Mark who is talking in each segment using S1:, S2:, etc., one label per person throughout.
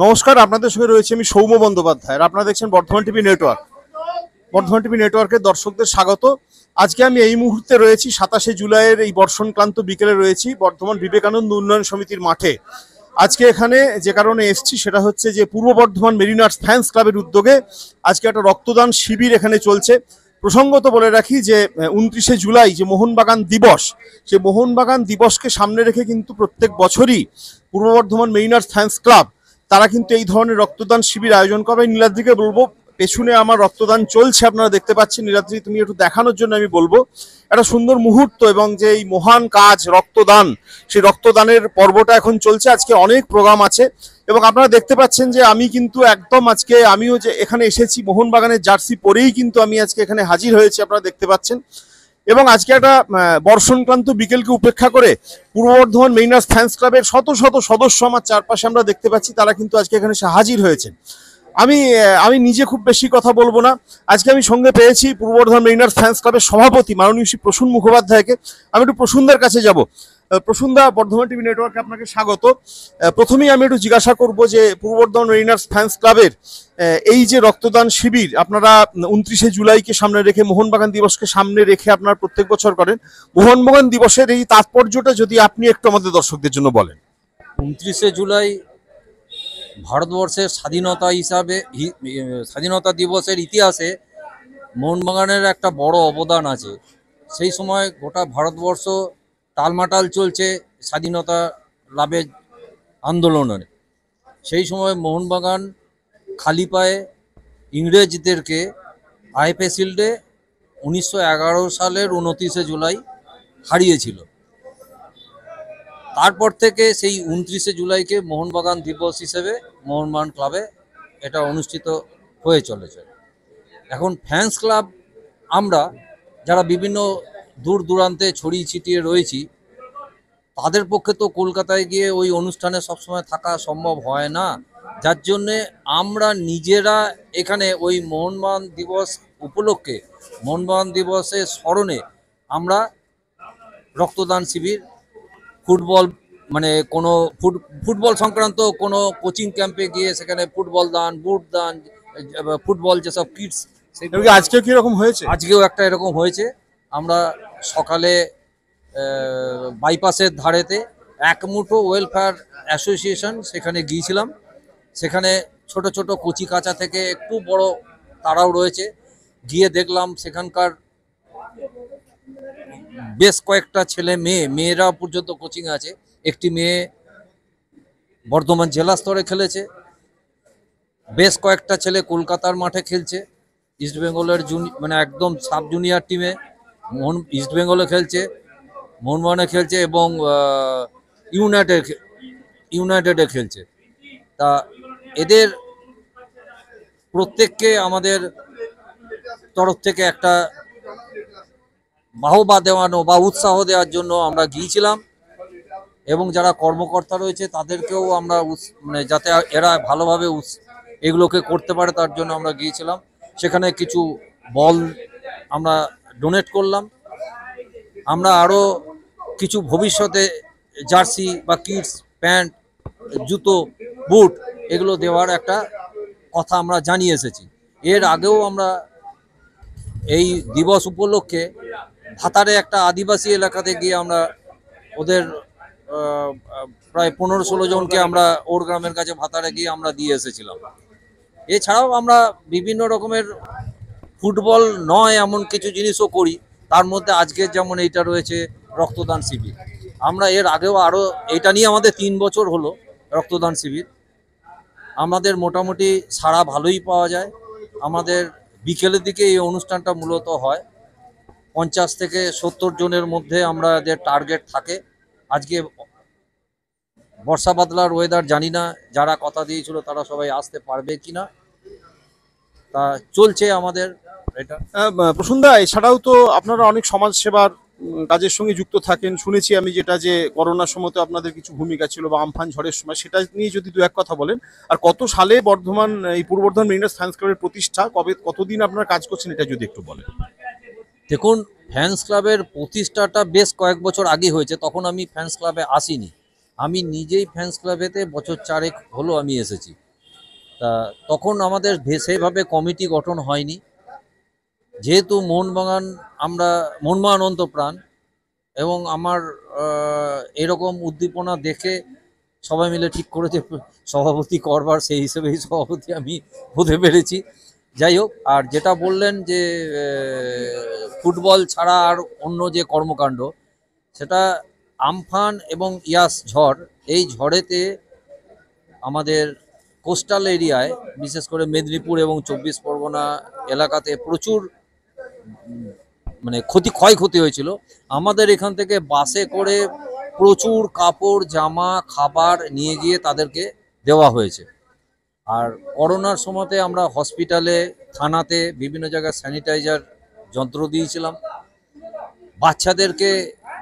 S1: নমস্কার, আপনাদের সঙ্গে রয়েছে আমি সৌম্য বন্দ্যোপাধ্যায়। আর আপনারা দেখছেন Bardhaman TV network. Bardhaman TV নেটওয়ার্কের দর্শকদের স্বাগত। আজকে আমি এই মুহূর্তে রয়েছি 27শে জুলাইয়ের এই বর্ষণক্লান্ত বিকেলে রয়েছি বর্ধমান বিবেকানন্দ উন্নয়ন সমিতির মাঠে। আজকে এখানে যে কারণে এসছি সেটা হচ্ছে যে পূর্ব বর্ধমান মেরিনার্স ফ্যান্স ক্লাবের উদ্যোগে আজকে একটা রক্তদান শিবির এখানে চলছে। প্রসঙ্গত বলে রাখি যে 29শে জুলাই যে মোহনবাগান দিবস, সে মোহনবাগান দিবসকে সামনে রেখে কিন্তু প্রত্যেক বছরই পূর্ব বর্ধমান মেরিনার্স ফ্যান্স ক্লাব তারা কিন্তু এই ধরনের রক্তদান শিবির আয়োজন করে। নীলাদ্রিকে বলবো, পেছনে আমার রক্তদান চলছে, আপনারা দেখতে পাচ্ছেন। নীলাদ্রি, তুমি একটু দেখানোর জন্য আমি বলবো। একটা সুন্দর মুহূর্ত এবং যে এই মহান কাজ রক্তদান, সেই রক্তদানের পর্বটা এখন চলছে। আজকে অনেক প্রোগ্রাম আছে এবং আপনারা দেখতে পাচ্ছেন যে আমি কিন্তু একদম আজকে আমিও যে এখানে এসেছি মোহনবাগানের জার্সি পরেই কিন্তু আমি আজকে এখানে হাজির হয়েছি, আপনারা দেখতে পাচ্ছেন। এবং আজকে একটা বর্ষণক্লান্ত বিকেলকে উপেক্ষা করে পূর্ব বর্ধমান মেরিনার্স ফ্যান্স ক্লাবের শত শত সদস্য আমার চারপাশে আমরা দেখতে পাচ্ছি, তারা কিন্তু আজকে এখানে এসে হাজির হয়েছেন। আমি নিজে খুব বেশি কথা বলবো না। আজকে আমি সঙ্গে পেয়েছি পূর্ব বর্ধমান মেরিনার্স ফ্যান্স ক্লাবের সভাপতি মাননীয় শ্রী প্রসূন মুখোপাধ্যায়কে। আমি একটু প্রসূনদার কাছে যাব। প্রসূনদা, বর্ধমান টিভি নেটওয়ার্কে আপনাকে স্বাগত। প্রথমেই আমি একটু জিজ্ঞাসা করব যে পূর্ব বর্ধমান মেরিনার্স ফ্যান্স ক্লাবের এই যে রক্তদান শিবির আপনারা 29শে জুলাইকে সামনে রেখে, মোহনবাগান দিবসকে সামনে রেখে আপনারা প্রত্যেক বছর করেন, মোহনবাগান দিবসের এই তাৎপর্যটা যদি আপনি একটু আমাদের দর্শকদের জন্য বলেন।
S2: 29শে জুলাই ভারতবর্ষের স্বাধীনতা দিবসের ইতিহাসে মোহনবাগানের একটা বড় অবদান আছে। সেই সময় গোটা ভারতবর্ষ টালমাটাল চলছে স্বাধীনতা লাভের আন্দোলনে। সেই সময় মোহনবাগান খালি পায়ে ইংরেজদেরকে আইএফএ শিল্ডে 1911 সালের 29শে জুলাই হারিয়েছিল। তারপর থেকে সেই 29শে জুলাইকে মোহনবাগান দিবস হিসেবে মোহনবাগান ক্লাবে এটা অনুষ্ঠিত হয়ে চলেছে। এখন ফ্যান্স ক্লাব আমরা যারা বিভিন্ন দূর দূরান্তে ছড়িয়ে ছিটিয়ে রয়েছি, তাদের পক্ষে তো কলকাতায় গিয়ে ওই অনুষ্ঠানে সবসময় থাকা সম্ভব হয় না। যার জন্যে আমরা নিজেরা এখানে ওই মোহনবাগান দিবস উপলক্ষে, মোহনবাগান দিবসের স্মরণে আমরা রক্তদান শিবির, ফুটবল মানে কোনো ফুটবল সংক্রান্ত কোনো কোচিং ক্যাম্পে গিয়ে সেখানে ফুটবল দান, বুট দান, ফুটবল যেসব কিটস, সেগুলো
S1: আজকেও কিরকম হয়েছে?
S2: আজকেও একটা এরকম হয়েছে। আমরা সকালে বাইপাসের ধারেতে একমুঠো ওয়েলফেয়ার অ্যাসোসিয়েশন সেখানে গিয়েছিলাম। সেখানে ছোট ছোট কচি কাঁচা থেকে একটু বড় তারাও রয়েছে। গিয়ে দেখলাম সেখানকার বেশ কয়েকটা ছেলে মেয়েরা পর্যন্ত কোচিং আছে। একটি মেয়ে বর্ধমান জেলা স্তরে খেলেছে, বেশ কয়েকটা ছেলে কলকাতার মাঠে খেলছে, ইস্টবেঙ্গলের মানে একদম সাব জুনিয়র টিমে ইস্টবেঙ্গলে খেলছে, মোহনবাগানে খেলছে এবং ইউনাইটেডে খেলছে। তা এদের প্রত্যেককে আমাদের তরফ থেকে একটা বাহবা দেওয়ানো বা উৎসাহ দেওয়ার জন্য আমরা গিয়েছিলাম এবং যারা কর্মকর্তা রয়েছে তাদেরকেও আমরা মানে যাতে এরা ভালোভাবে এগুলোকে করতে পারে তার জন্য আমরা গিয়েছিলাম। সেখানে কিছু বল আমরা ডোনেট করলাম। আমরা আরও কিছু ভবিষ্যতে জার্সি বা কিটস, প্যান্ট, জুতো, বুট এগুলো দেওয়ার একটা কথা আমরা জানিয়ে এসেছি। এর আগেও আমরা এই দিবস উপলক্ষে ভাতারে একটা আদিবাসী এলাকাতে গিয়ে আমরা ওদের প্রায় 15-16 জনকে আমরা ওর গ্রামের কাছে ভাতারে গিয়ে আমরা দিয়ে এসেছিলাম। এছাড়াও আমরা বিভিন্ন রকমের ফুটবল নয় এমন কিছু জিনিসও করি। তার মধ্যে আজকের যেমন এইটা রয়েছে রক্তদান শিবির। আমরা এর আগেও আরও এটা নিয়ে আমাদের 3 বছর হলো রক্তদান শিবির। আমাদের মোটামুটি সাড়া ভালোই পাওয়া যায়। আমাদের বিকেলের দিকে এই অনুষ্ঠানটা মূলত হয়। 50 থেকে 70 জনের মধ্যে আমাদের টার্গেট থাকে। আজকে বর্ষা বাদলার ওয়েদার জানি না, যারা কথা দিয়েছিল তারা সবাই আসতে পারবে কিনা, তা চলছে আমাদের এটা।
S1: প্রসূনদা, এছাড়াও তো আপনারা অনেক সমাজ সেবার কাজের সঙ্গে যুক্ত থাকেন শুনেছি আমি, যেটা যে করোনার সময় তো আপনাদের কিছু ভূমিকা ছিল বা আমফান ঝড়ের সময়, সেটা নিয়ে যদি দু এক কথা বলেন। আর কত সালে এই পূর্ব বর্ধমান মেরিনার্স ফ্যান্স ক্লাবের প্রতিষ্ঠা, কতদিন আপনারা কাজ করছেন, এটা যদি একটু বলেন।
S2: দেখুন, ফ্যান্স ক্লাবের প্রতিষ্ঠাটা বেশ কয়েক বছর আগে হয়েছে, তখন আমি ফ্যান্স ক্লাবে আসিনি। আমি নিজেই ফ্যান্স ক্লাবেতে বছর 4 হলো আমি এসেছি। তা তখন আমাদের সেইভাবে কমিটি গঠন হয়নি, যেহেতু মোহনবাগান আমরা মোহনবাগান অন্তপ্রাণ এবং আমার এরকম উদ্দীপনা দেখে সবাই মিলে ঠিক করেছে সভাপতি করবার, সেই হিসেবেই সভাপতি আমি হতে পেরেছি। যাই হোক, আর যেটা বললেন যে ফুটবল ছাড়া আর অন্য যে কর্মকাণ্ড, সেটা আমফান এবং ইয়াস ঝড়, এই ঝড়েতে আমাদের কোস্টাল এরিয়ায় বিশেষ করে মেদিনীপুর এবং 24 পরগনা এলাকাতে প্রচুর মানে ক্ষয়ক্ষতি হয়েছিল। আমাদের এখান থেকে বাসে করে প্রচুর কাপড় জামা খাবার নিয়ে গিয়ে তাদেরকে দেওয়া হয়েছে। আর করোনার সময়তে আমরা হসপিটালে থানাতে বিভিন্ন জায়গায় স্যানিটাইজার যন্ত্র দিয়েছিলাম, বাচ্চাদেরকে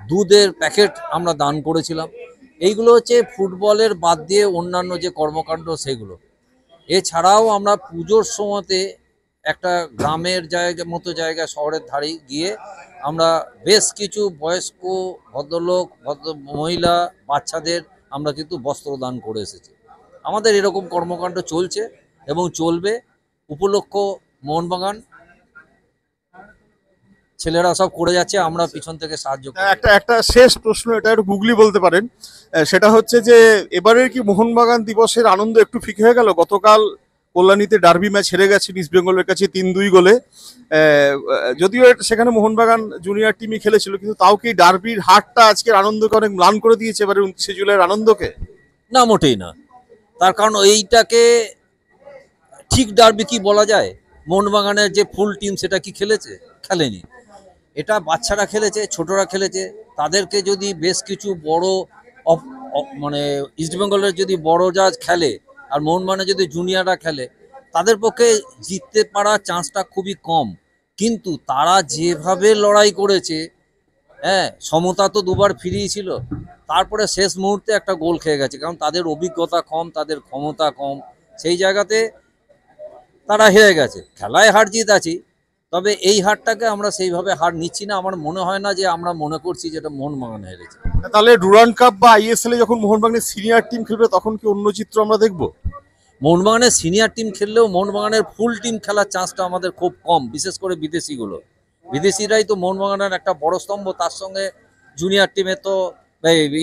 S2: দুধের প্যাকেট আমরা দান করেছিলাম। এইগুলো হচ্ছে ফুটবলের বাদ দিয়ে অন্যান্য যে কর্মকাণ্ড সেগুলো। এছাড়াও আমরা পুজোর সময়তে একটা গ্রামের মতো জায়গা শহরের ধারে গিয়ে আমরা বেশ কিছু বয়স্ক ভদ্রলোক মহিলা বাচ্চাদের আমরা কিন্তু বস্ত্রদান করে এসেছি। আমাদের এরকম কর্মকাণ্ড চলছে এবং চলবে। উপলক্ষ মোহনবাগান ছেলেরা সব করে যাচ্ছে, আমরা পিছন থেকে সাহায্য করি।
S1: একটা শেষ প্রশ্ন, এটা একটু গুগলি বলতে পারেন। সেটা হচ্ছে যে এবারের কি মোহনবাগান দিবসের আনন্দ একটু ফিকে হয়ে গেল? গতকাল কল্যাণীতে ডার্বি ম্যাচ হেরে গেছে ইস্ট বেঙ্গলের কাছে 3-2 গোলে। যদিও সেখানে মোহনবাগান জুনিয়র টিমই খেলেছিল, কিন্তু তাও কি ডার্বির হারটা আজকের আনন্দকে অনেক ম্লান করে দিয়েছে এবারে 29 জুলাইয়ের আনন্দকে?
S2: না, মোটেই না। তার কারণ এইটাকে ঠিক ডার্বি কি বলা যায়? মোহনবাগানের যে ফুল টিম সেটা কি খেলেছে? খেলেনি। এটা বাচ্চারা খেলেছে, ছোটরা খেলেছে। তাদেরকে যদি বেশ কিছু বড় মানে ইস্টবেঙ্গলের যদি বড় জাজ খেলে আর মোহনবাগানের যদি জুনিয়ররা খেলে, তাদের পক্ষে জিততে পারার চান্সটা খুবই কম। কিন্তু তারা যেভাবে লড়াই করেছে, হ্যাঁ, সমতা তো দুবার ফিরিয়েছিল, তারপরে শেষ মুহূর্তে একটা গোল খেয়ে গেছে। কারণ তাদের অভিজ্ঞতা কম, তাদের ক্ষমতা কম, সেই জায়গাতে তারা হেরে গেছে। খেলায় হার জিত আছে, তবে এই হারটাকে আমরা সেইভাবে হার নিচ্ছি না। আমার মনে হয় না যে আমরা মনে করছি যেটা মোহনবাগান হেরেছে।
S1: তাহলে ডুরান্ড কাপ বা আইএসএল এ যখন মোহনবাগানের সিনিয়র টিম খেলবে তখন কি অন্য চিত্র আমরা দেখবো?
S2: মোহনবাগানের সিনিয়র টিম খেললেও মোহনবাগানের ফুল টিম খেলার চান্সটা আমাদের খুব কম, বিশেষ করে বিদেশিরাই তো মোহনবাগানের একটা বড় স্তম্ভ। তার সঙ্গে জুনিয়র টিমে তো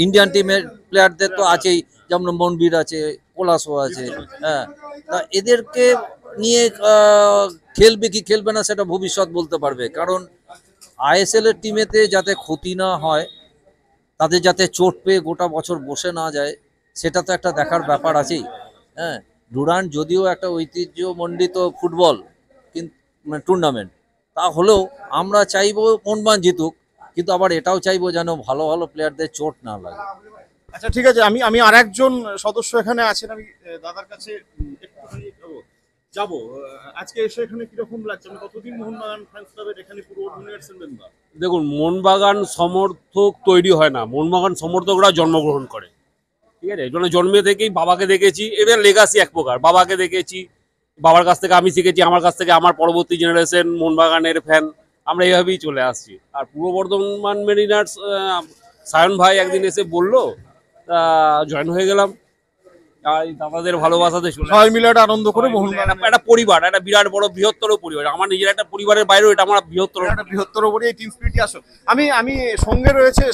S2: ইন্ডিয়ান টিমের প্লেয়ারদের তো আছেই, যেমন মনবীর আছে, কোলাসো আছে। হ্যাঁ, তা এদেরকে নিয়ে খেলবে কি খেলবে না সেটা ভবিষ্যৎ বলতে পারবে। কারণ আইএসএল এর টিমেতে যাতে ক্ষতি না হয়, তাদের যাতে চোট পেয়ে গোটা বছর বসে না যায়, সেটা তো একটা দেখার ব্যাপার আছেই। হ্যাঁ, ডুরান্ড যদিও একটা ঐতিহ্যমণ্ডিত ফুটবল কিন্তু টুর্নামেন্ট, তা হলেও আমরা চাইবো মোহনবাগান জিতুক, কিন্তু আবার এটাও চাইবো যেন ভালো ভালো প্লেয়ারদের চোট না লাগে।
S1: আচ্ছা, ঠিক আছে। আমি আর একজন সদস্য এখানে আছেন, আমি দাদার কাছে একটুখানি যাবো। আজকে এসে এখানে কিরকম লাগছে? আমি কতদিন মোহনবাগান ফ্যান্স ক্লাবের এখানে পুরো জুনিয়র্সের মেম্বার।
S3: দেখুন, মোহনবাগান সমর্থক তৈরি হয় না, মোহনবাগান সমর্থকরা জন্মগ্রহণ করে। ঠিক আছে, জন্মে থেকেই বাবাকে দেখেছি, এবার লেগাসি এক প্রকার। বাবাকে দেখেছি, বাবার কাছ থেকে আমি শিখেছি, আমার কাছ থেকে আমার পরবর্তী জেনারেশন মোহনবাগানের ফ্যান। আমরা এইভাবেই চলে আসছি। আর পূর্ব বর্ধমান মেরিনার্স সায়ন ভাই একদিন এসে বললো, জয়েন হয়ে গেলাম। দাদাদের ভালোবাসাতে
S1: সবাই মিলে একটা আনন্দ করে মোহনবাগান
S3: একটা পরিবার, একটা বিরাট বড় বৃহত্তর পরিবার। আমার নিজের একটা পরিবারের বাইরেও এটা আমার
S1: বৃহত্তর বলে এই টিম স্পিরিটই আসো। আমি সঙ্গে রয়েছে,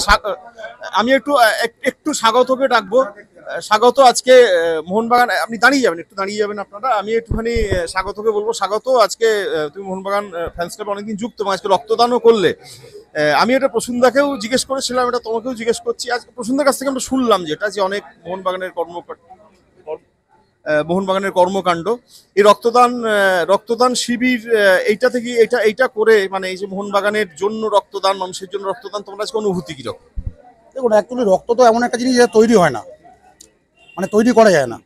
S1: আমি একটু স্বাগতকে ডাকবো। স্বাগত, আজকে মোহনবাগান, আপনি দাঁড়িয়ে যাবেন, একটু দাঁড়িয়ে যাবেন আপনারা। আমি একটুখানি স্বাগতকে বলবো, স্বাগত, আজকে তুমি মোহনবাগান ফ্যান্স ক্লাবে অনেকদিন যুক্ত, আজকে রক্তদানও করলে। আমি এটা প্রসূনদাকেও জিজ্ঞেস করেছিলাম, এটা তোমাকেও জিজ্ঞেস করছি। আজকে প্রসূনদার কাছ থেকে আমরা শুনলাম যেটা, যে অনেক মোহনবাগানের কর্মকাণ্ড, এই রক্তদান শিবির, এইটা থেকে এইটা করে, মানে এই যে মোহনবাগানের জন্য রক্তদান, মানুষের জন্য রক্তদান, তোমরা আজকে অনুভূতি কিরকম?
S4: দেখুন, অ্যাকচুয়ালি রক্ত তো এমন একটা জিনিস যেটা তৈরি হয় না, মানে তৈরি করা যায় না,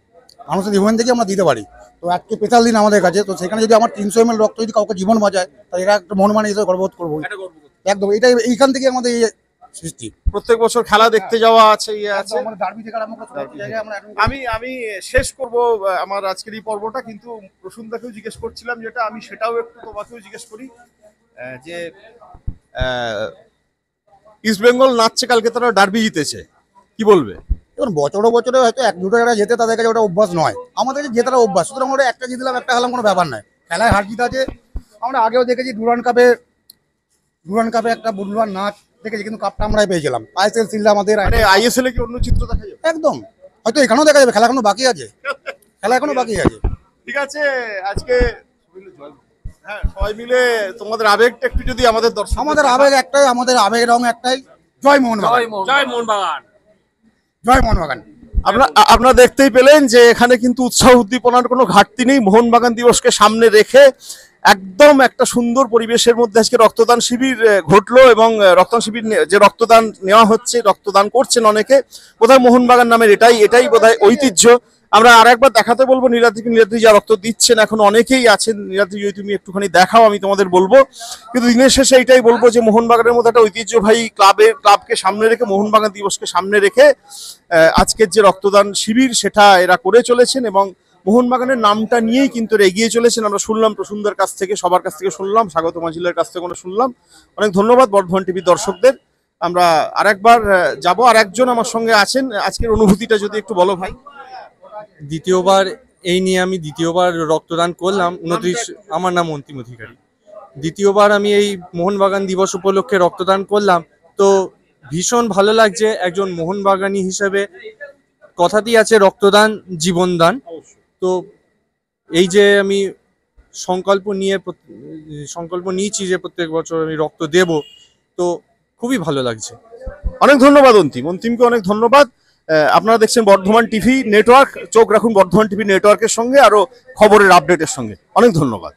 S4: মানুষের জীবন থেকে আমরা দিতে পারি। তো আজকে স্পেশাল দিন আমাদের কাছে, তো সেখানে যদি আমার 300 ml রক্ত যদি কাউকে জীবন বাঁচায়, তাহলে এরা একটা মোহনবাগান হিসেবে গর্ববোধ করবো। একদম, এটাই এইখান থেকে আমাদের এই সৃষ্টি।
S1: প্রত্যেক বছর খেলা দেখতে যাওয়া আছে, আছে। আমি শেষ করব আমার আজকের এই পর্বটা, কিন্তু প্রসূনদাকেও জিজ্ঞেস করছিলাম যেটা, আমি সেটাও একটু তোমাকেও জিজ্ঞেস করি, যে ইস্ট বেঙ্গল নাচছে, কালকে তারা ডার্বি জিতেছে, কি বলবে?
S4: এবং বছরে বছরে হয়তো এক দুটো জায়গায় যেতে তাদের কাছে ওটা অভ্যাস নয়, আমাদের কাছে জেতাটা অভ্যাস। সুতরাং ওটা একটা জিতলাম একটা খেলাম কোনো ব্যাপার নয়, খেলায় হার জিত আছে। আমরা আগেও দেখেছি ডুরান্ড কাপে একটা বুলবান নাচ দেখেছি, কিন্তু কাপটা আমরাই পেয়েছিলাম। আইএসএল সিলটা আমাদের
S1: মানে আইএসএল এ কি অন্য চিত্র দেখা যাবে?
S4: একদম, হয়তো এখানেও দেখা যাবে, খেলা এখনো বাকি আছে, খেলা এখনো বাকি আছে।
S1: ঠিক আছে, আজকে হ্যাঁ সবাই মিলে তোমাদের আবেগটা একটু যদি আমাদের দর্শক,
S4: আমাদের আবেগ একটাই, আমাদের আবেগের রং একটাই, জয় মোহনবাগান,
S3: জয় মোহনবাগান।
S4: জয় মোহনবাগান।
S1: আপনারা দেখতেই পেলেন যে এখানে কিন্তু উৎসাহ উদ্দীপনার কোনো ঘাটতি নেই। মোহনবাগান দিবসকে সামনে রেখে একদম একটা সুন্দর পরিবেশের মধ্যে আজকে রক্তদান শিবির ঘটলো এবং রক্তদান শিবির যে রক্তদান নেওয়া হচ্ছে, রক্তদান করছেন অনেকে, বোধহয় মোহনবাগান নামের এটাই বোধহয় ঐতিহ্য। আমরা আর একবার দেখাতে বলবো নীলাদ্রি যা রক্ত দিচ্ছেন, এখন অনেকেই আছেন। নীলাদ্রি যদি তুমি একটুখানি দেখাও, আমি তোমাদের বলবো। কিন্তু দিনের শেষে এইটাই বলবো যে মোহনবাগানের মধ্যে একটা ঐতিহ্যবাহী ক্লাবকে সামনে রেখে, মোহনবাগান দিবসকে সামনে রেখে আজকের যে রক্তদান শিবির সেটা এরা করে চলেছেন এবং মোহনবাগানের নামটা নিয়েই কিন্তু এরা এগিয়ে চলেছেন। আমরা শুনলাম প্রসুন্দর কাছ থেকে, সবার কাছ থেকে শুনলাম, স্বাগত মাঝিলের কাছ থেকে আমরা শুনলাম। অনেক ধন্যবাদ বর্ধমান টিভি দর্শকদের। আমরা আরেকবার যাব, আর একজন আমার সঙ্গে আছেন। আজকের অনুভূতিটা যদি একটু বলো ভাই।
S5: দ্বিতীয়বার এই নিয়ে আমি দ্বিতীয়বার রক্তদান করলাম। 29, আমার নাম অন্তিম অধিকারী। দ্বিতীয়বার আমি এই মোহনবাগান দিবস উপলক্ষে রক্তদান করলাম, তো ভীষণ ভালো লাগছে। একজন মোহনবাগানী হিসেবে কথাতেই আছে রক্তদান জীবনদান। তো এই যে আমি সংকল্প নিয়েছি যে প্রত্যেক বছর আমি রক্ত দেব, তো খুবই ভালো লাগছে।
S1: অনেক ধন্যবাদ অন্তিমকে অনেক ধন্যবাদ। আপনারা দেখছেন বর্ধমান টিভি নেটওয়ার্ক। চোখ রাখুন বর্ধমান টিভি নেটওয়ার্কের সঙ্গে, আরো খবরের আপডেটের সঙ্গে। অনেক ধন্যবাদ।